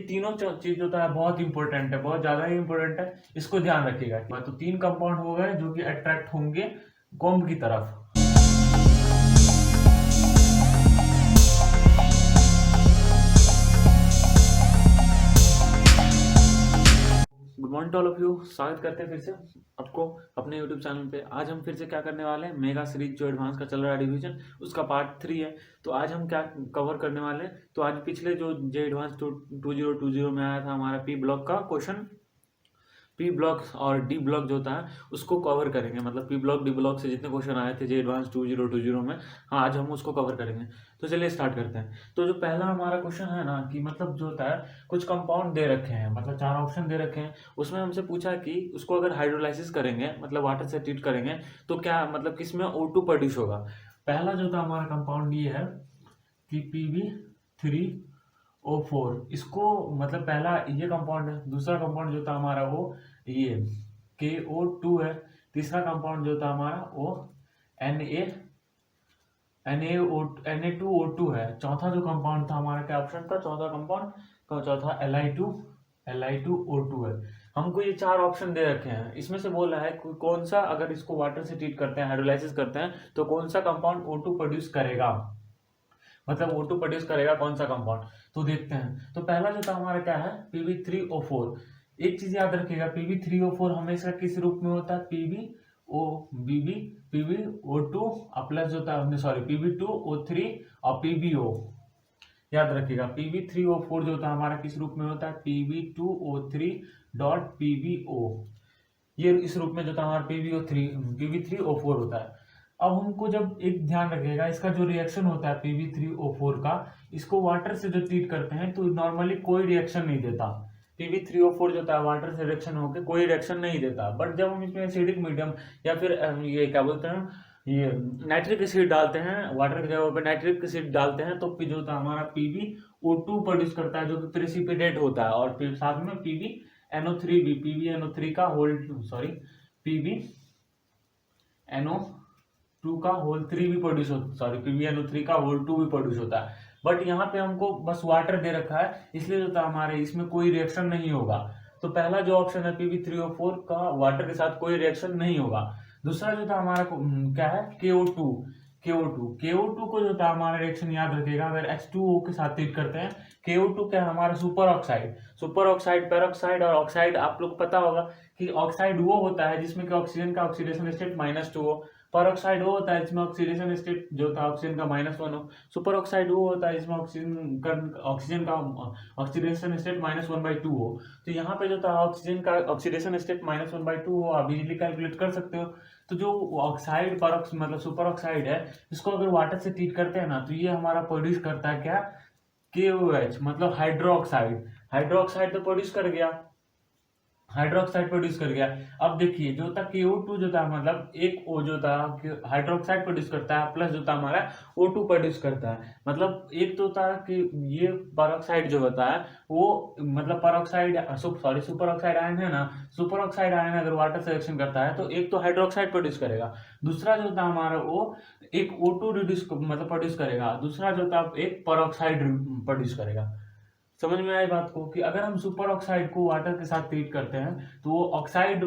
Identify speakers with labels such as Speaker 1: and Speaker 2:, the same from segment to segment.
Speaker 1: तीनों चीज जो है बहुत इंपॉर्टेंट है, बहुत ज्यादा ही इंपॉर्टेंट है, इसको ध्यान रखिएगा। तो 3 कंपाउंड हो गए जो कि अट्रैक्ट होंगे कॉम्ब की तरफ। Good morning to all of you, स्वागत करते हैं फिर से आपको अपने यूट्यूब चैनल पे। आज हम फिर से क्या करने वाले हैं, मेगा सीरीज जो एडवांस का चल रहा है रिवीजन, उसका पार्ट 3 है। तो आज हम क्या कवर करने वाले हैं, तो आज पिछले जो जे एडवांस 2020 में आया था हमारा पी ब्लॉक का क्वेश्चन, पी ब्लॉक और डी ब्लॉक जो होता है उसको कवर करेंगे। मतलब पी ब्लॉक डी ब्लॉक से जितने क्वेश्चन आए थे जे एडवांस 2020 में, हाँ आज हम उसको कवर करेंगे। तो चलिए स्टार्ट करते हैं। तो जो पहला हमारा क्वेश्चन है ना, कि मतलब जो होता है कुछ कंपाउंड दे रखे हैं, मतलब 4 ऑप्शन दे रखे हैं, उसमें हमसे पूछा कि उसको अगर हाइड्रोलाइसिस करेंगे, मतलब वाटर से ट्रीट करेंगे, तो क्या मतलब किसमें O2 प्रोड्यूस होगा। पहला जो था हमारा कंपाउंड ये है कि Pb3O4, इसको मतलब पहला ये कंपाउंड है। दूसरा कंपाउंड जो था हमारा वो ये KO2 है। तीसरा कंपाउंड जो था हमारा वो Na2O2 है। चौथा जो कंपाउंड था हमारा, क्या ऑप्शन था चौथा कंपाउंड का, चौथा Li2O2 है। हमको ये 4 ऑप्शन दे रखे हैं, इसमें से बोला है कौन सा, अगर इसको वाटर से ट्रीट करते हैं, हाइड्रोलाइसिस करते हैं, तो कौन सा कंपाउंड O2 प्रोड्यूस करेगा, मतलब O2 प्रोड्यूस करेगा कौन सा कंपाउंड। तो देखते हैं। तो पहला जो था हमारा क्या है, Pb3O4। एक चीज याद रखिएगा, Pb3O4 हमेशा किस रूप में होता है, PbO प्लस जो था, सॉरी Pb2O3 और PbO। याद रखिएगा Pb3O4 जो था हमारा किस रूप में होता है, Pb2O3 डॉट PbO। ये इस रूप में जो था हमारा Pb3O4 होता है। अब हमको जब एक ध्यान रखिएगा, इसका जो रिएक्शन होता है Pb3O4 का, इसको वाटर से जो ट्रीट करते हैं तो नॉर्मली कोई रिएक्शन नहीं देता। Pb3O4 जो होता है वाटर से रिएक्शन होकर कोई रिएक्शन नहीं देता। बट जब हम इसमें एसिडिक मीडियम या फिर ये क्या बोलते हैं, ये नाइट्रिक एसिड डालते हैं, वाटर की जगह पर नाइट्रिक एसिड डालते हैं, तो जो होता है हमारा PbO2 प्रोड्यूस करता है, जो कि प्रेसिपिटेट होता है। और फिर साथ में PbNO3 का होल, सॉरी PbNO2 का होल 3 भी प्रोड्यूस होता, सॉरी PbNO3 का होल 2 भी प्रोड्यूस होता है। बट यहाँ पे हमको बस वाटर दे रखा है, इसलिए जो था हमारे इसमें कोई रिएक्शन नहीं होगा। तो पहला जो ऑप्शन है Pb3O4 का, वाटर के साथ कोई रिएक्शन नहीं होगा। दूसरा जो था हमारा क्या है, KO2 को जो था हमारा रिएक्शन याद रखिएगा, अगर H2O के साथ ट्रीट करते हैं। KO2 क्या है हमारा, सुपर ऑक्साइड, पेरोक्साइड और ऑक्साइड। आप लोग पता होगा कि ऑक्साइड वो होता है जिसमें कि ऑक्सीजन का ऑक्सीडेशन स्टेट -2 हो, पर ऑक्साइड वो होता है जिसमें ऑक्सीडेशन स्टेट जो था ऑक्सीजन का -1 हो, सुपर ऑक्साइड वो होता है जिसमें ऑक्सीजन का ऑक्सीडेशन स्टेट -1/2 हो। तो यहाँ पे जो था ऑक्सीजन का ऑक्सीडेशन स्टेट -1/2 हो, आप इजीली कैलकुलेट कर सकते हो। तो जो ऑक्साइड मतलब सुपर ऑक्साइड है, इसको अगर वाटर से ट्रीट करते हैं ना, तो ये हमारा प्रोड्यूस करता है क्या, KOH, मतलब हाइड्रोक्साइड तो प्रोड्यूस कर गया। अब देखिए जो था KO2 जो था, मतलब एक O जो था हाइड्रोक्साइड प्रोड्यूस करता है, प्लस जो था हमारा O2 प्रोड्यूस करता है। मतलब एक तो था कि ये पेरोक्साइड जो होता है वो, मतलब peroxide, sorry super oxide ion है ना, सुपर ऑक्साइड आयन अगर वाटर से रिएक्शन करता है तो एक तो हाइड्रोक्साइड प्रोड्यूस करेगा, दूसरा जो था हमारा वो एक O2 मतलब प्रोड्यूस करेगा, दूसरा जो था एक पेरोक्साइड प्रोड्यूस करेगा। समझ में आई बात को, कि अगर हम सुपर ऑक्साइड को वाटर के साथ ट्रीट करते हैं तो वो ऑक्साइड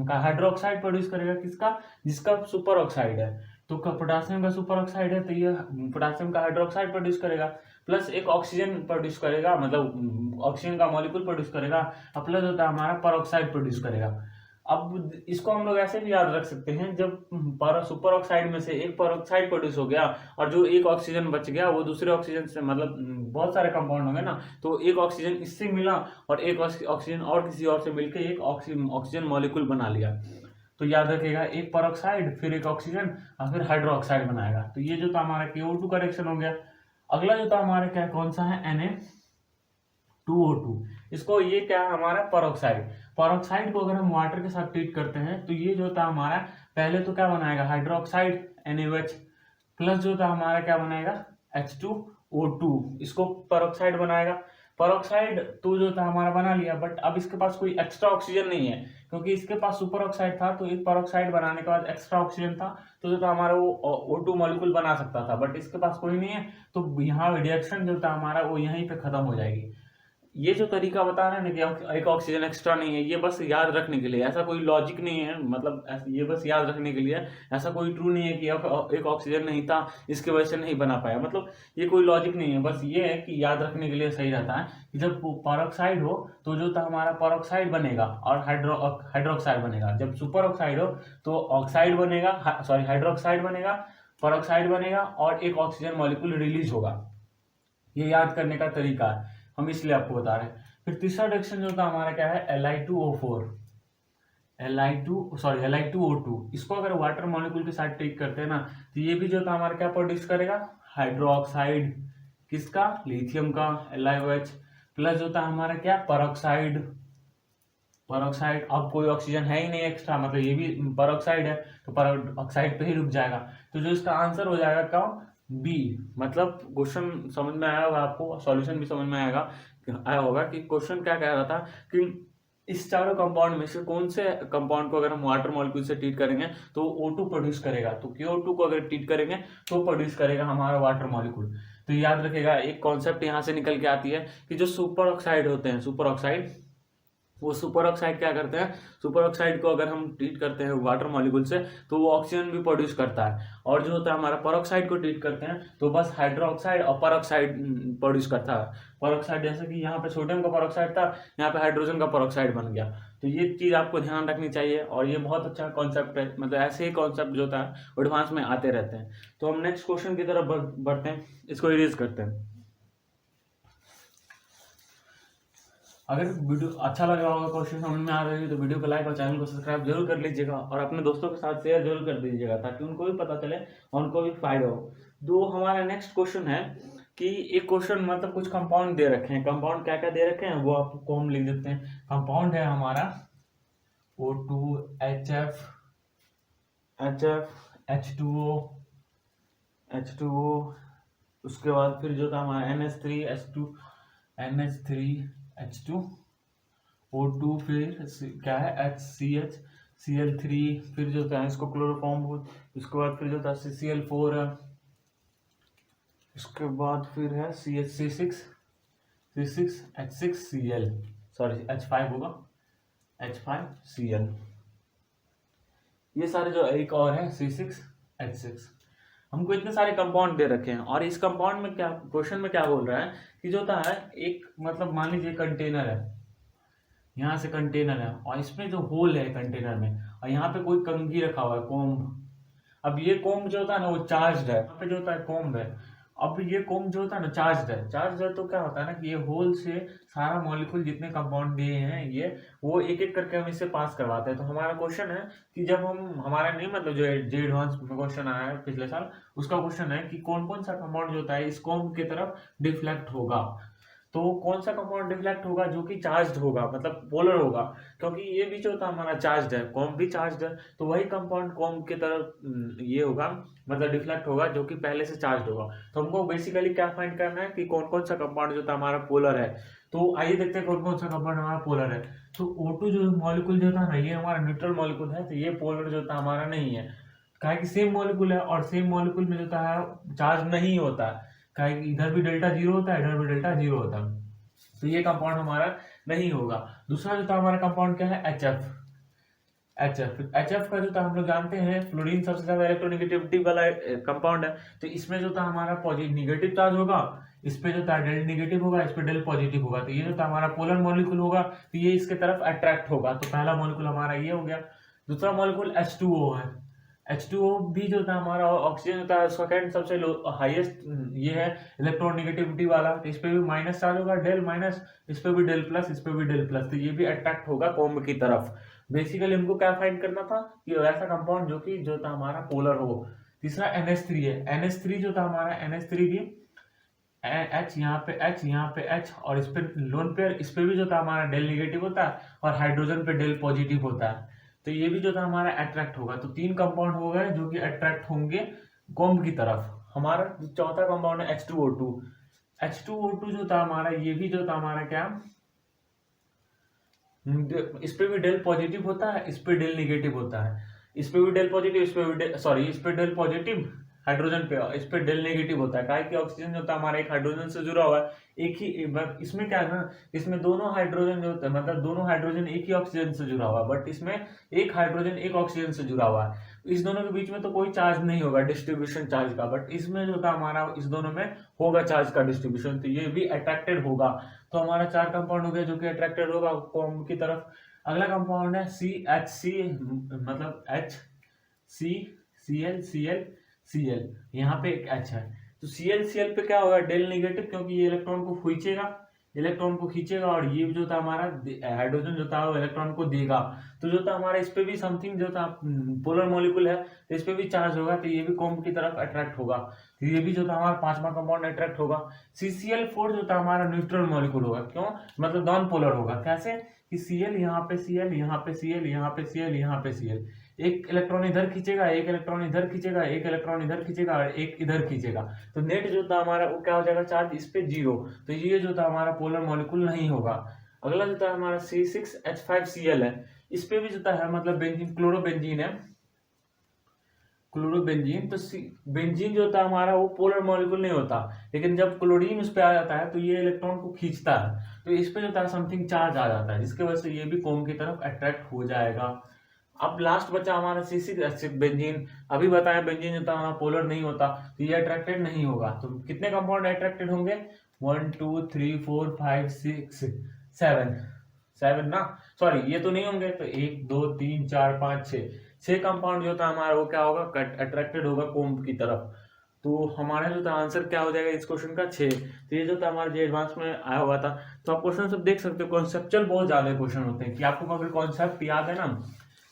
Speaker 1: का हाइड्रोक्साइड प्रोड्यूस करेगा, किसका, जिसका सुपर ऑक्साइड है। तो पोटासियम का सुपर ऑक्साइड है, तो ये पोटासियम का हाइड्रोक्साइड प्रोड्यूस करेगा, प्लस एक ऑक्सीजन प्रोड्यूस करेगा, मतलब ऑक्सीजन का मॉलिक्यूल प्रोड्यूस करेगा, और प्लस होता है हमारा पेरोक्साइड प्रोड्यूस करेगा। अब इसको हम लोग ऐसे भी याद रख सकते हैं, जब सुपर ऑक्साइड में से एक पेरोक्साइड प्रोड्यूस हो गया और जो एक ऑक्सीजन बच गया वो दूसरे ऑक्सीजन से, मतलब बहुत सारे कंपाउंड होंगे ना, तो एक ऑक्सीजन इससे मिला और एक ऑक्सीजन और किसी और से मिलकर एक ऑक्सीजन मॉलिक्यूल बना लिया। तो याद रखिएगा, एक पेरोक्साइड फिर एक ऑक्सीजन और फिर हाइड्रोक्साइड बनाएगा। तो ये जो था हमारा KO2 का रिएक्शन हो गया। अगला जो था हमारा क्या, कौन सा है, Na2O2। इसको ये क्या है हमारा, पेरोक्साइड को अगर हम वाटर के साथ ट्रीट करते हैं तो ये जो था हमारा, पहले तो क्या बनाएगा, हाइड्रोक्साइड NaOH, प्लस जो था हमारा क्या बनाएगा, H2O2, इसको पेरोक्साइड बनाएगा। पेरोक्साइड तो जो था हमारा बना लिया, बट अब इसके पास कोई एक्स्ट्रा ऑक्सीजन नहीं है, क्योंकि इसके पास सुपर ऑक्साइड था, तो एक पेरोक्साइड बनाने के बाद एक्स्ट्रा ऑक्सीजन था, तो जो था हमारा वो O2 मॉलिक्यूल बना सकता था, बट इसके पास कोई नहीं है, तो यहाँ रिएक्शन जो था हमारा वो यहीं पे खत्म हो जाएगी। ये जो तरीका बता रहे हैं ना कि एक ऑक्सीजन एक्स्ट्रा नहीं है, ये बस याद रखने के लिए, ऐसा कोई लॉजिक नहीं है, मतलब ये बस याद रखने के लिए, ऐसा कोई ट्रू नहीं है कि एक ऑक्सीजन नहीं था इसकी वजह से नहीं बना पाया, मतलब ये कोई लॉजिक नहीं है, बस ये है कि याद रखने के लिए सही रहता है कि जब पेरोक्साइड हो तो जो था हमारा पेरोक्साइड बनेगा और हाइड्रोक्साइड बनेगा, जब सुपर ऑक्साइड हो तो ऑक्साइड बनेगा, सॉरी हाइड्रोक्साइड बनेगा, पेरोक्साइड बनेगा और एक ऑक्सीजन मॉलिक्यूल रिलीज होगा। ये याद करने का तरीका है, हम इसलिए आपको बता रहे हैं। फिर तीसरा रिएक्शन जो था हमारा क्या है, Li2O4, Li2O2, इसको अगर वाटर मॉलिक्यूल के साथ ट्रीट करते हैं ना तो ये भी जो था हमारा क्या प्रोड्यूस करेगा, हाइड्रोक्साइड, किसका, लिथियम का, LiOH, प्लस जो था हमारा क्या, पेरोक्साइड, अब कोई ऑक्सीजन है ही नहीं एक्स्ट्रा, मतलब ये भी पेरोक्साइड है तो पेरोक्साइड पे ही रुक जाएगा, तो जो इसका आंसर हो जाएगा कौन, बी। मतलब क्वेश्चन समझ में आया होगा आपको, सॉल्यूशन भी समझ में आया होगा कि क्वेश्चन क्या कह रहा था कि इस चारों कंपाउंड में से कौन से कंपाउंड को अगर हम वाटर मॉलिक्यूल से ट्रीट करेंगे तो O2 प्रोड्यूस करेगा, तो KO2 को अगर ट्रीट करेंगे तो प्रोड्यूस करेगा हमारा वाटर मॉलिक्यूल। तो याद रखिएगा, एक कॉन्सेप्ट यहाँ से निकल के आती है कि जो सुपर ऑक्साइड होते हैं, सुपर ऑक्साइड, वो सुपर ऑक्साइड क्या करते हैं, सुपर ऑक्साइड को अगर हम ट्रीट करते हैं वाटर मॉलिक्यूल से तो वो ऑक्सीजन भी प्रोड्यूस करता है, और जो होता है हमारा पेरोक्साइड को ट्रीट करते हैं तो बस हाइड्रोक्साइड और पेरोक्साइड प्रोड्यूस करता है। पेरोक्साइड जैसे कि यहाँ पे सोडियम का पेरोक्साइड था, यहाँ पे हाइड्रोजन का पेरोक्साइड बन गया, तो ये चीज़ आपको ध्यान रखनी चाहिए, और ये बहुत अच्छा कॉन्सेप्ट है, मतलब ऐसे ही कॉन्सेप्ट जो होता है एडवांस में आते रहते हैं। तो हम नेक्स्ट क्वेश्चन की तरफ बढ़ते हैं, इसको इरेज करते हैं। अगर वीडियो अच्छा लग रहा होगा, क्वेश्चन समझ में आ रही है तो वीडियो को लाइक और चैनल को सब्सक्राइब जरूर कर लीजिएगा, और अपने दोस्तों के साथ शेयर जरूर कर दीजिएगा ताकि उनको भी पता चले और उनको भी फायदा हो। तो हमारा नेक्स्ट क्वेश्चन है कि एक क्वेश्चन, मतलब कुछ कंपाउंड दे रखे हैं, कंपाउंड क्या क्या दे रखे हैं वो आपको हम लिख देते हैं। कंपाउंड है हमारा O2, HF, H2O, उसके बाद फिर जो था हमारा NH3, O2, फिर क्या है HCH, Cl3, फिर जो था इसको क्लोरोफॉर्म, उसके बाद फिर जो था CCl4 है, इसके बाद फिर है CH6, H6Cl, सॉरी H5 होगा, H5Cl, ये सारे जो एक और है C6H6। हमको इतने सारे कंपाउंड दे रखे हैं, और इस कंपाउंड में क्या, क्वेश्चन में क्या बोल रहा है कि जो होता है एक, मतलब मान लीजिए कंटेनर है, यहाँ से कंटेनर है और इसमें जो होल है कंटेनर में, और यहाँ पे कोई कंघी रखा हुआ है, कोम्ब। अब ये कोम्ब जो होता है ना वो चार्ज्ड है, यहाँ पे जो होता है कोम्ब है, अब ये कोम्ब जो होता है ना चार्ज्ड है, तो क्या होता है ना कि ये होल से सारा मॉलिक्यूल जितने कंपाउंड दिए हैं ये, वो एक एक करके हम इससे पास करवाते हैं। तो हमारा क्वेश्चन है कि जब हम, हमारा नहीं, मतलब जो एडवांस में क्वेश्चन आया है पिछले साल, उसका क्वेश्चन है कि कौन कौन सा कंपाउंड जो होता है इस कोम्ब की तरफ डिफ्लेक्ट होगा। तो कौन सा कंपाउंड डिफ्लेक्ट होगा, जो कि चार्ज्ड होगा, मतलब पोलर होगा, क्योंकि ये भी जो होता है हमारा चार्ज्ड है, कॉम्ब भी चार्ज्ड है, तो वही कंपाउंड कॉम्ब की तरफ ये होगा, मतलब डिफ्लेक्ट होगा जो कि पहले से चार्ज्ड होगा। तो हमको बेसिकली क्या फाइंड करना है कि कौन कौन सा कंपाउंड जो था हमारा पोलर है। तो आइए देखते हैं कौन कौन सा कंपाउंड हमारा पोलर है। तो O2 जो मॉलिक्यूल जो था ना, ये हमारा न्यूट्रल मॉलिक्यूल है, तो ये पोलर जो था हमारा नहीं है, काहे कि सेम मॉलिक्यूल है, और सेम मॉलिक्यूल में जो था चार्ज नहीं होता है, काहे कि इधर भी डेल्टा जीरो होता है, इधर भी डेल्टा जीरो होता है, तो ये कंपाउंड हमारा नहीं होगा। दूसरा जो था हमारा कंपाउंड क्या है, एच एफ का जो था हम लोग जानते हैं फ्लोरीन सबसे ज्यादा इलेक्ट्रोनेगेटिविटी वाला कंपाउंड है, तो इसमें जो था हमारा पॉजिटिव निगेटिव चार्ज होगा, इस पे जो था डेल नेगेटिव होगा, इस पे डेल पॉजिटिव होगा, तो ये जो था हमारा पोलर मॉलिक्यूल होगा, तो ये इसके तरफ अट्रैक्ट होगा, तो पहला मॉलिक्यूल हमारा ये हो गया। दूसरा मॉलिक्यूल H2O है, H2O भी जो था हमारा ऑक्सीजन होता है सेकेंड सबसे हाईएस्ट, ये है इलेक्ट्रोनेगेटिविटी वाला, तो इस पे भी माइनस चार्ज होगा, डेल माइनस, इस पे भी डेल प्लस, इस पे भी डेल प्लस, तो ये भी अट्रैक्ट होगा कॉम्ब की तरफ। बेसिकली हमको क्या फाइंड करना था कि ऐसा कंपाउंड जो कि जो था हमारा पोलर हो। तीसरा NH3 है, NH3 जो था हमारा NH3 भी H यहाँ पे H और इस पे लोन पेयर, इस पे भी जो था हमारा डेल नेगेटिव होता है और हाइड्रोजन पे डेल पॉजिटिव होता है, तो ये भी जो था हमारा अट्रैक्ट होगा। तो तीन कंपाउंड हो गए जो कि अट्रैक्ट होंगे कॉम्ब की तरफ। हमारा चौथा कंपाउंड है H2O2 जो था हमारा, ये भी जो था हमारा क्या, इस पे भी डेल पॉजिटिव होता है, इस पे डेल नेगेटिव होता है, इस पे भी डेल पॉजिटिव, इस पे भी डेल पॉजिटिव हाइड्रोजन पे, इस पे डेल नेगेटिव होता है, काहे कि ऑक्सीजन जो होता है हमारा एक हाइड्रोजन से जुड़ा हुआ है, एक ही इसमें क्या है ना, इसमें दोनों हाइड्रोजन जो होता है, मतलब दोनों हाइड्रोजन एक ही ऑक्सीजन से जुड़ा हुआ है, बट इसमें एक हाइड्रोजन एक ऑक्सीजन से जुड़ा हुआ है, इस दोनों के बीच में तो कोई चार्ज नहीं होगा डिस्ट्रीब्यूशन चार्ज का, बट इसमें जो था हमारा इस दोनों में होगा चार्ज का डिस्ट्रीब्यूशन, तो ये भी अट्रैक्टेड होगा। तो हमारा 4 कंपाउंड हो गया जो कि अट्रैक्टेड होगा कॉम्ब की तरफ। अगला कंपाउंड है CH, मतलब H C Cl Cl Cl, यहाँ पे एक H है, तो Cl पे क्या होगा, डेल नेगेटिव, क्योंकि ये इलेक्ट्रॉन को खींचेगा और ये जो था हमारा हाइड्रोजन जो था वो इलेक्ट्रॉन को देगा, तो जो था हमारा इस पे भी समथिंग जो था पोलर मॉलिक्यूल है, तो इस पे भी चार्ज होगा, तो ये भी कॉम्ब की तरफ अट्रैक्ट होगा, तो ये भी जो था हमारा 5वां कंपाउंड अट्रैक्ट होगा। CCl4 जो था हमारा न्यूट्रल मॉलिक्यूल होगा, क्यों, मतलब नॉन पोलर होगा, कैसे कि Cl यहाँ पे Cl, यहाँ पे Cl, यहाँ पे Cl, यहाँ पे Cl, एक इलेक्ट्रॉन इधर खींचेगा, एक इलेक्ट्रॉन इधर खींचेगा, एक इलेक्ट्रॉन इधर खींचेगा और एक इधर खींचेगा, तो नेट जो था हमारा वो क्या हो जाएगा, चार्ज इस पे 0, तो ये जो था हमारा पोलर मॉलिक्यूल नहीं होगा। अगला जो था हमारा C6H5Cl है, इस पे भी जो है मतलब बेंजीन, क्लोरोबेंजीन है, क्लोरोबेंजीन, तो बेंजीन जो होता है हमारा वो पोलर मॉलिक्यूल नहीं होता, लेकिन जब क्लोरीन उस पे आ जाता है तो ये इलेक्ट्रॉन को खींचता है, तो इस पे जो था समथिंग चार्ज आ जाता है, जिसके वजह से ये भी कॉम्ब की तरफ अट्रैक्ट हो जाएगा। अब लास्ट बचा हमारा C6H6 बेंजीन, अभी बताया बेंजीन जो था हमारा पोलर नहीं होता, तो ये अट्रैक्टेड नहीं होगा, तो कितने कंपाउंड अट्रैक्टेड होंगे, 1 2 3 4 5 6 7 ना, सॉरी ये तो नहीं होंगे, तो 1 2 3 4 5 6 कंपाउंड जो था हमारा वो क्या होगा, अट्रैक्टेड होगा कॉम्ब की तरफ, तो हमारा जो था आंसर क्या हो जाएगा इस क्वेश्चन का 6। तो ये जो था हमारा जो एडवांस में आया हुआ था, तो आप क्वेश्चन सब देख सकते हो, कॉन्सेप्चुअल बहुत ज्यादा क्वेश्चन होते हैं, कि आपको अगर कॉन्सेप्ट याद है ना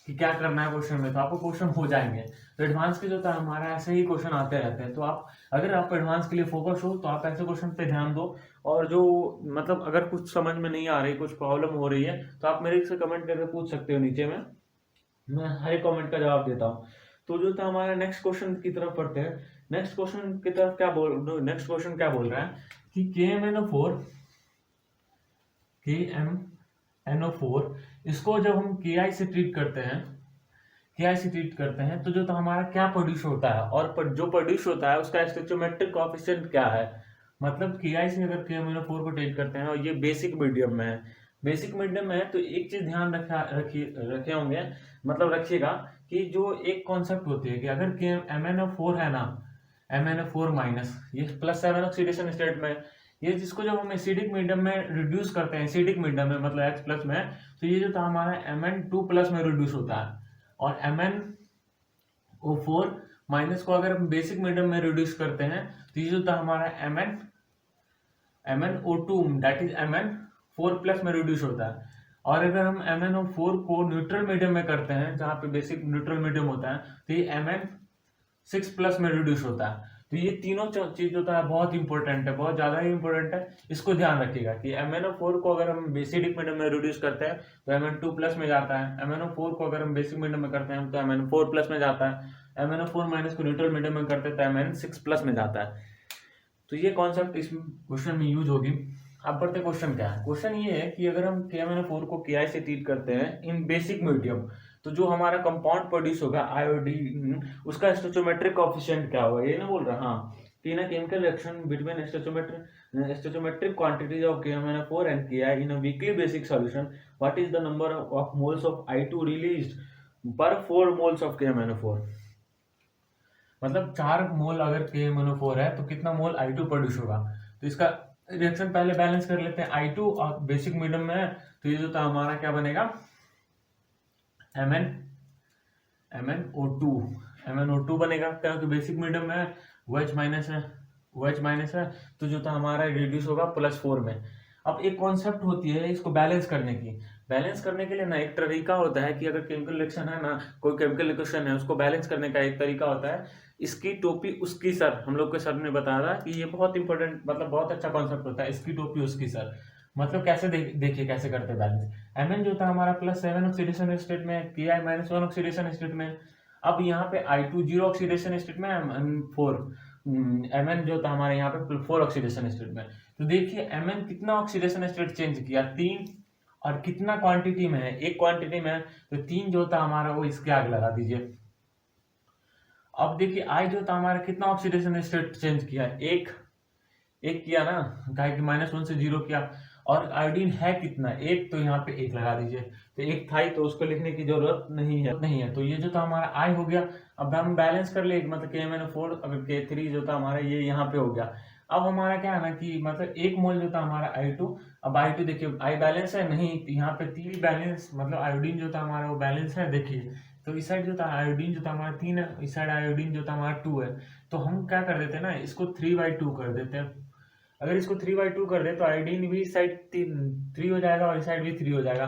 Speaker 1: कि क्या करना है क्वेश्चन में, तो आपको क्वेश्चन हो जाएंगे। तो एडवांस के जो था हमारा ऐसे ही क्वेश्चन आते रहते हैं, तो आप अगर आप एडवांस के लिए फोकस हो तो आप ऐसे क्वेश्चन पे ध्यान दो, और जो मतलब अगर कुछ समझ में नहीं आ रही, कुछ प्रॉब्लम हो रही है, तो आप मेरे से कमेंट करके पूछ सकते हो नीचे में, मैं हर एक कमेंट का जवाब देता हूँ। तो जो था हमारा नेक्स्ट क्वेश्चन की तरफ पढ़ते हैं। नेक्स्ट क्वेश्चन की तरफ नेक्स्ट क्वेश्चन क्या बोल रहा है कि KMNO4 इसको जब हम Ki से ट्रीट करते हैं तो जो तो हमारा क्या प्रोड्यूस होता है, और जो प्रोड्यूस होता है उसका स्टोइचोमेट्रिक कोएफिशिएंट क्या है, मतलब Ki से अगर KMNO4 को ट्रीट करते हैं और ये बेसिक मीडियम में है, तो एक चीज ध्यान रखे होंगे, मतलब रखिएगा कि जो एक कॉन्सेप्ट होती है कि अगर MnO4 है ना, MnO4 माइनस, ये +7 ऑक्सीडेशन स्टेट में, ये जिसको जब हम एसिडिक मीडियम में रिड्यूस करते हैं, एसिडिक मीडियम में मतलब H+ में, तो ये जो था हमारा Mn2+ में रिड्यूस होता है, और MnO4 माइनस को अगर हम बेसिक मीडियम में रिड्यूस करते हैं तो ये जो था हमारा MnO2 दैट इज Mn4+ में रिड्यूस होता है, और अगर हम MnO4 को न्यूट्रल मीडियम में करते हैं जहाँ पे बेसिक न्यूट्रल मीडियम होता है, तो ये Mn6+ में रिड्यूस होता है। तो ये तीनों चीज होता है बहुत इंपॉर्टेंट है, बहुत ज्यादा ही इंपॉर्टेंट है, इसको ध्यान रखिएगा कि MnO4 को अगर हम बेसिक मीडियम में रिड्यूस करते हैं तो Mn2+ में जाता है, MnO4 को अगर हम बेसिक मीडियम में करते हैं तो Mn4+ में जाता है, MnO4 माइनस को न्यूट्रल मीडियम में करते हैं तो Mn6+ में जाता है। तो ये कॉन्सेप्ट इस क्वेश्चन में यूज होगी। अब बढ़ते क्वेश्चन क्या है, क्वेश्चन ये है कि अगर हम KMnO4 को Ki से ट्रीट करते हैं इन बेसिक मीडियम, तो जो हमारा कंपाउंड प्रोड्यूस होगा आयोडीन, उसका स्टोइचोमेट्रिक कोएफिशिएंट क्या होगा, ये ना बोल रहा, हाँ, in a chemical reaction between stoichiometric quantities of KMnO4 and Ki in a weakly basic solution, what is the number of moles of I2 released per 4 moles of KMnO4, मतलब 4 मोल अगर KMnO4 है तो कितना मोल I2 प्रोड्यूस होगा। तो इसका reaction पहले balance कर लेते हैं, I2 और बेसिक मीडियम में है, तो ये जो था हमारा क्या बनेगा, MnO2 बनेगा, क्योंकि बेसिक मीडियम में OH माइनस है, तो जो था हमारा रिड्यूस होगा +4 में। अब एक कॉन्सेप्ट होती है इसको बैलेंस करने के लिए ना एक तरीका होता है कि अगर केमिकल रिएक्शन है ना, कोई केमिकल रिएक्शन है, उसको बैलेंस करने का एक तरीका होता है, इसकी टोपी उसकी सर, हम लोग के सर ने बताया था कि ये बहुत इंपॉर्टेंट, मतलब बहुत अच्छा कॉन्सेप्ट होता है, इसकी टोपी उसकी सर, मतलब कैसे देखिए कैसे करते हैं बैलेंस। Mn जो था हमारा +7 ऑक्सीडेशन स्टेट में, Ki -1 ऑक्सीडेशन स्टेट में, अब यहाँ पे I2 0 ऑक्सीडेशन स्टेट में, Mn जो था हमारे यहाँ पे 4 ऑक्सीडेशन स्टेट में। तो देखिए Mn कितना ऑक्सीडेशन स्टेट चेंज किया, 3, और कितना क्वांटिटी में है, एक क्वांटिटी में है, तो 3 जो था हमारा वो इसके आगे लगा दीजिए, अब देखिए आई जो था हमारा कितना ऑक्सीडेशन स्टेट चेंज किया, एक एक किया ना, काहे कि -1 से 0 किया। और आयोडीन है कितना, एक, तो यहाँ पे एक लगा दीजिए। तो एक था ही, तो उसको लिखने की जरूरत नहीं है। तो ये जो था हमारा आई हो गया। अब हम बैलेंस कर ले, मतलब KMnO4 अगर K3 जो था हमारा ये यहाँ पे हो गया। अब हमारा क्या है ना कि मतलब 1 मोल जो था हमारा I2। अब I2 देखिए, आई बैलेंस है नहीं, तो यहाँ पे 3 बैलेंस, मतलब आयोडीन जो था हमारा वो बैलेंस है देखिए। तो इस साइड जो था आयोडीन जो था हमारा 3 है, इस साइड आयोडीन जो था हमारा 2 है। तो हम क्या कर देते हैं ना, इसको 3/2 कर देते हैं। अगर इसको 3/2 कर दे तो आयोडीन भी इस साइड 3 हो जाएगा और इस साइड भी 3 हो जाएगा।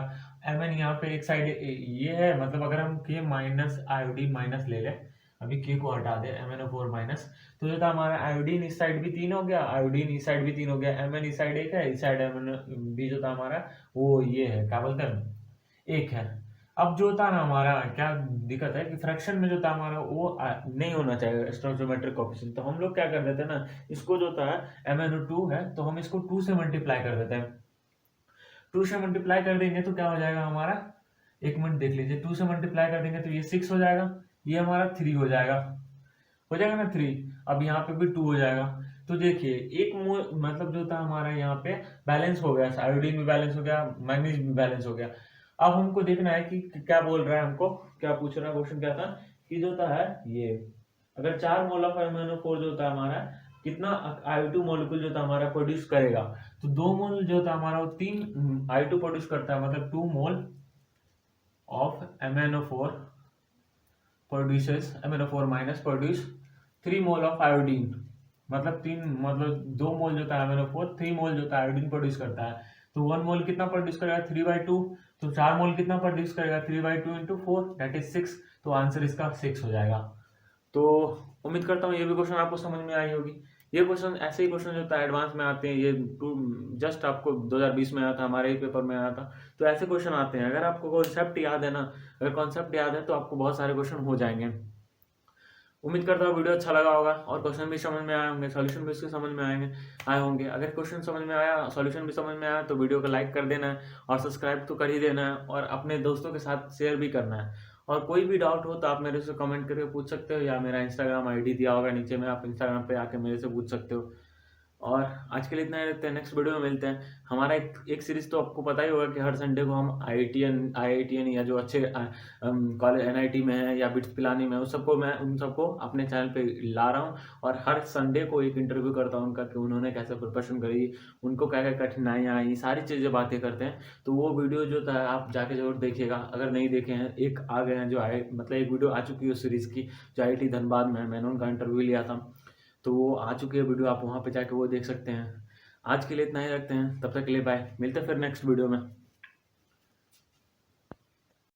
Speaker 1: Mn यहाँ पे एक साइड ये है, मतलब अगर हम K माइनस आयोडीन माइनस ले लें, अभी K को हटा दे, MnO4 माइनस, तो जो था हमारा आयोडीन इस साइड भी 3 हो गया, आयोडीन इस साइड भी 3 हो गया। Mn इस साइड 1 है, इस साइड Mn भी जो था हमारा वो ये है, क्या बोलते हैं, 1 है। अब जो था ना हमारा क्या दिक्कत है कि फ्रैक्शन में जो था हमारा वो नहीं होना चाहिए स्टोइचोमेट्रिक कोएफिशिएंट। तो हम लोग क्या कर देते हैं ना, इसको जो था MnO2 है तो हम इसको 2 से मल्टीप्लाई कर देते हैं। 2 से मल्टीप्लाई कर देंगे तो क्या हो जाएगा हमारा, एक मिनट देख लीजिए, 2 से मल्टीप्लाई कर देंगे तो ये 6 हो जाएगा, ये हमारा 3 हो जाएगा ना 3। अब यहाँ पे भी 2 हो जाएगा। तो देखिए एक मोल मतलब जो था हमारा यहाँ पे बैलेंस हो गया, आयोडीन भी बैलेंस हो गया, मैग्नीज भी बैलेंस हो गया। अब हमको देखना है कि क्या बोल रहा है, हमको क्या पूछ रहा है, क्वेश्चन क्या था कि जो था है ये, अगर 4 मोल ऑफ MnO4 जो था हमारा कितना I2 मॉलिक्यूल जो था हमारा प्रोड्यूस करेगा। तो 2 मोल जो था हमारा वो 3 I2 प्रोड्यूस करता है, मतलब 2 mole of MnO4 MnO4 minus produce 3 mole of iodine, मतलब 2 मोल जो था MnO4, 3 मोल जो था आयोडीन प्रोड्यूस करता है। तो 1 मोल कितना प्रोड्यूस करेगा, 3/2। तो 4 मोल कितना प्रोड्यूस करेगा, 3/2 इंटू 4 दैट इज 6। तो आंसर इसका 6 हो जाएगा। तो उम्मीद करता हूँ ये भी क्वेश्चन आपको समझ में आई होगी। ये क्वेश्चन ऐसे ही क्वेश्चन जो था एडवांस में आते हैं, ये जस्ट आपको 2020 में आया था, हमारे ही पेपर में आया था। तो ऐसे क्वेश्चन आते हैं, अगर आपको कॉन्सेप्ट याद है ना, अगर कॉन्सेप्ट याद है तो आपको बहुत सारे क्वेश्चन हो जाएंगे। उम्मीद करता हूँ वीडियो अच्छा लगा होगा और क्वेश्चन भी समझ में आए होंगे, सॉल्यूशन भी इसके समझ में आए होंगे। अगर क्वेश्चन समझ में आया, सॉल्यूशन भी समझ में आया, तो वीडियो को लाइक कर देना है और सब्सक्राइब तो कर ही देना है और अपने दोस्तों के साथ शेयर भी करना है। और कोई भी डाउट हो तो आप मेरे से कमेंट करके पूछ सकते हो, या मेरा इंस्टाग्राम ID दिया होगा नीचे में, आप इंस्टाग्राम पे आके मेरे से पूछ सकते हो। और आज के लिए इतना ही रखते हैं, नेक्स्ट वीडियो में मिलते हैं। हमारा एक सीरीज तो आपको पता ही होगा कि हर संडे को हम IITN या जो अच्छे कॉलेज NIT में है या बिट्स पिलानी में, मैं उन सबको अपने चैनल पे ला रहा हूँ। और हर संडे को एक इंटरव्यू करता हूँ उनका कि उन्होंने कैसे प्रिपरेशन करी, उनको क्या क्या कठिनाइयाँ आई, सारी चीज़ें बातें करते हैं। तो वो वीडियो जो था आप जाके जरूर देखिएगा, अगर नहीं देखे हैं। एक आ गए हैं जो मतलब एक वीडियो आ चुकी है उस सीरीज़ की, जो IIT धनबाद में, मैंने उनका इंटरव्यू लिया था, तो वो आ चुकी है वीडियो, आप वहाँ पे जाके वो देख सकते हैं। आज के लिए इतना ही रखते हैं, तब तक के लिए बाय, मिलते हैं फिर नेक्स्ट वीडियो में।